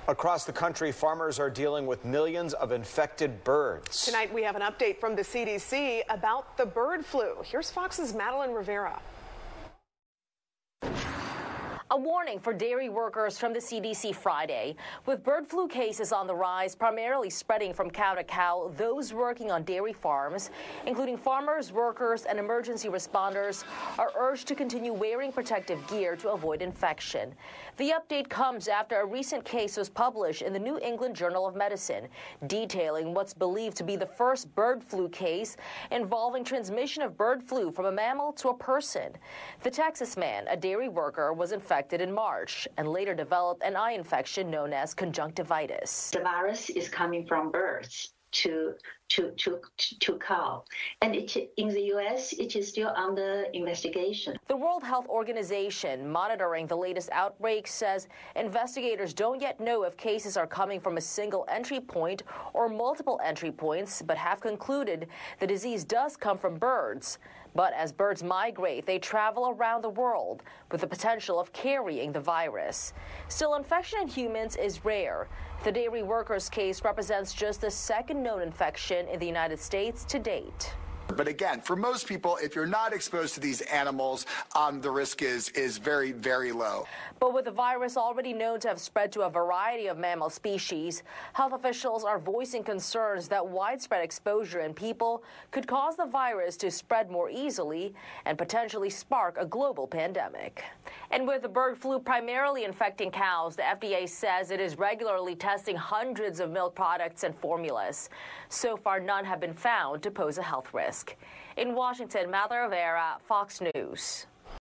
Across the country, farmers are dealing with millions of infected birds. Tonight, we have an update from the CDC about the bird flu. Here's Fox's Madeline Rivera. A warning for dairy workers from the CDC Friday. With bird flu cases on the rise, primarily spreading from cow to cow, those working on dairy farms, including farmers, workers, and emergency responders, are urged to continue wearing protective gear to avoid infection. The update comes after a recent case was published in the New England Journal of Medicine, detailing what's believed to be the first bird flu case involving transmission of bird flu from a mammal to a person. The Texas man, a dairy worker, was infected in March and later developed an eye infection known as conjunctivitis. The virus is coming from birds to cow, and in the U.S. it is still under investigation. The World Health Organization, monitoring the latest outbreak, says investigators don't yet know if cases are coming from a single entry point or multiple entry points, but have concluded the disease does come from birds. But as birds migrate, they travel around the world with the potential of carrying the virus. Still, infection in humans is rare. The dairy workers case represents just the second known infection in the United States to date. But again, for most people, if you're not exposed to these animals, the risk is very, very low. But with the virus already known to have spread to a variety of mammal species, health officials are voicing concerns that widespread exposure in people could cause the virus to spread more easily and potentially spark a global pandemic. And with the bird flu primarily infecting cows, the FDA says it is regularly testing hundreds of milk products and formulas. So far, none have been found to pose a health risk. In Washington, Madeline Rivera, Fox News.